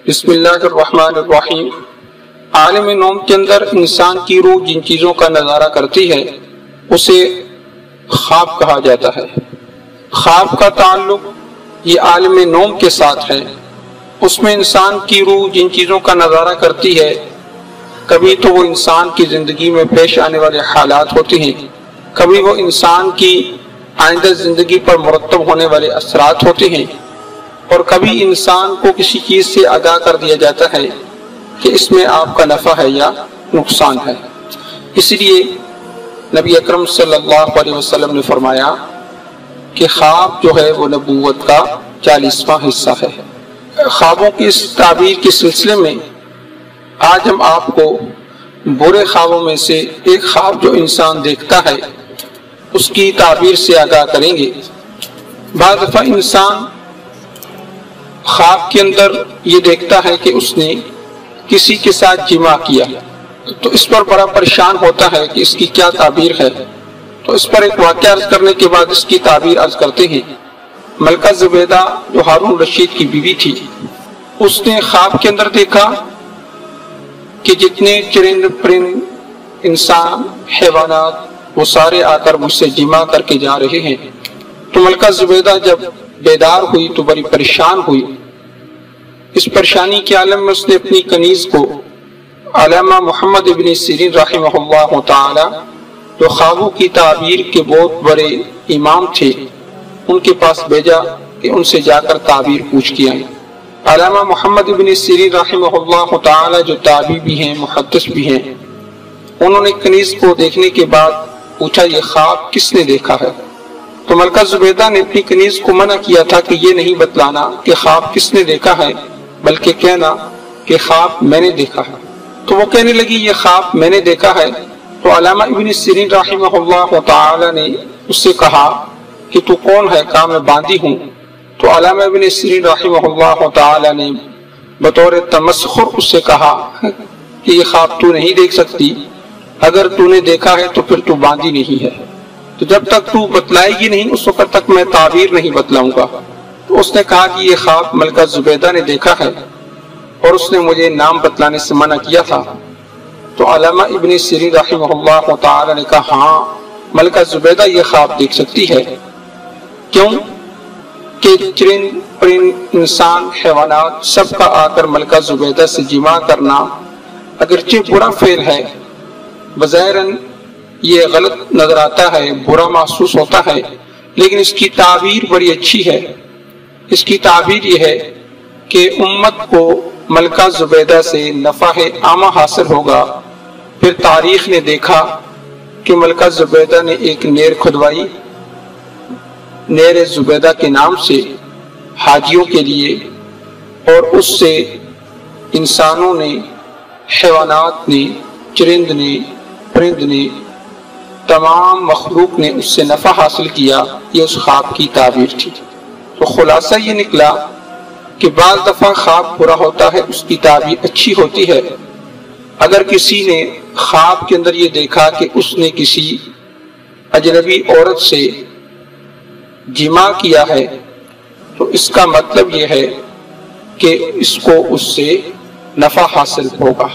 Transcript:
بسم اللہ الرحمن الرحیم۔ عالم نوم کے اندر انسان کی روح جن چیزوں کا نظارہ کرتی ہے اسے خواب کہا جاتا ہے۔ خواب کا تعلق یہ عالم نوم کے ساتھ ہے۔ اس میں انسان کی روح جن چیزوں کا نظارہ کرتی ہے، کبھی تو وہ انسان کی زندگی میں پیش آنے والے حالات ہوتے ہیں، کبھی وہ انسان کی آئندہ زندگی پر مرتب ہونے والے اثرات ہوتے ہیں، اور کبھی انسان کو کسی چیز سے آگاہ کر دیا جاتا ہے کہ اس میں آپ کا نفع ہے یا نقصان ہے۔ اس لیے نبی اکرم صلی اللہ علیہ وسلم نے فرمایا کہ خواب جو ہے وہ نبوت کا 40واں حصہ ہے۔ خوابوں کی اس تعبیر کے سلسلے میں آج ہم آپ کو برے خوابوں میں سے ایک خواب جو انسان دیکھتا ہے اس کی تعبیر سے آگاہ کریں گے۔ بعض دفعہ انسان خواب کے اندر یہ دیکھتا ہے کہ اس نے کسی کے ساتھ جماع کیا، تو اس پر بڑا پریشان ہوتا ہے کہ اس کی کیا تعبیر ہے۔ تو اس پر ایک واقعہ عرض کرنے کے بعد اس کی تعبیر عرض کرتے ہیں۔ ملکہ زبیدہ جو ہارون رشید کی بیوی تھی، اس نے خواب کے اندر دیکھا کہ جتنے چرند پرند انسان حیوانات وہ سارے آ کر مجھ سے جماع کر کے جا رہے ہیں۔ تو ملکہ زبیدہ جب بیدار ہوئی تو بڑی پریشان ہوئی۔ اس پریشانی کے عالم میں اس نے اپنی کنیز کو علامہ محمد ابن سیرین رحمہ اللہ تعالی جو خوابوں کی تعبیر کے بہت بڑے امام تھے ان کے پاس بھیجا کہ ان سے جا کر تعبیر پوچھ کے آئیں۔ علامہ محمد ابن سیرین رحمہ اللہ تعالی جو تابعی بھی ہیں، محدث بھی ہیں، انہوں نے کنیز کو دیکھنے کے بعد پوچھا یہ خواب کس نے دیکھا ہے؟ تو ملکہ زبیدہ نے اپنی کنیز کو منع کیا تھا کہ یہ نہیں بتلانا کہ خواب کس نے دیکھا ہے، بلکہ کہنا کہ خواب میں نے دیکھا ہے۔ تو وہ کہنے لگی یہ خواب میں نے دیکھا ہے۔ تو علامہ ابن سیرین رحمہ اللہ تعالی نے اس سے کہا کہ تو کون ہے؟ کہا میں باندی ہوں۔ تو علامہ ابن سیرین رحمہ اللہ تعالی نے بطور تمسخر اس سے کہا کہ یہ خواب تو نہیں دیکھ سکتی، اگر تو نے دیکھا ہے تو پھر تو باندی نہیں ہے، تو جب تک تو بتلائے گی نہیں اس وقت تک میں تعبیر نہیں بتلاؤں گا۔ تو اس نے کہا کہ یہ خواب ملکہ زبیدہ نے دیکھا ہے اور اس نے مجھے نام بتلانے سے منع کیا تھا۔ تو علامہ ابن سیرین رحمہ اللہ تعالی نے کہا ہاں ملکہ زبیدہ یہ خواب دیکھ سکتی ہے۔ کیوں کہ چرند پرند انسان حیوانات سب کا آ کر ملکہ زبیدہ سے جماع کرنا اگرچہ برا فعل ہے، بظاہراً یہ غلط نظر آتا ہے، برا محسوس ہوتا ہے، لیکن اس کی تعبیر بڑی اچھی ہے۔ اس کی تعبیر یہ ہے کہ امت کو ملکہ زبیدہ سے نفع عامہ حاصل ہوگا۔ پھر تاریخ نے دیکھا کہ ملکہ زبیدہ نے ایک نہر کھدوائی، نہر زبیدہ کے نام سے حاجیوں کے لیے، اور اس سے انسانوں نے، حیوانات نے، چرند نے، پرند نے، تمام مخلوق نے اس سے نفع حاصل کیا۔ یہ اس خواب کی تعبیر تھی۔ تو خلاصہ یہ نکلا کہ بعض دفعہ خواب برا ہوتا ہے، اس کی تعبیر اچھی ہوتی ہے۔ اگر کسی نے خواب کے اندر یہ دیکھا کہ اس نے کسی اجنبی عورت سے جماع کیا ہے تو اس کا مطلب یہ ہے کہ اس کو اس سے نفع حاصل ہوگا۔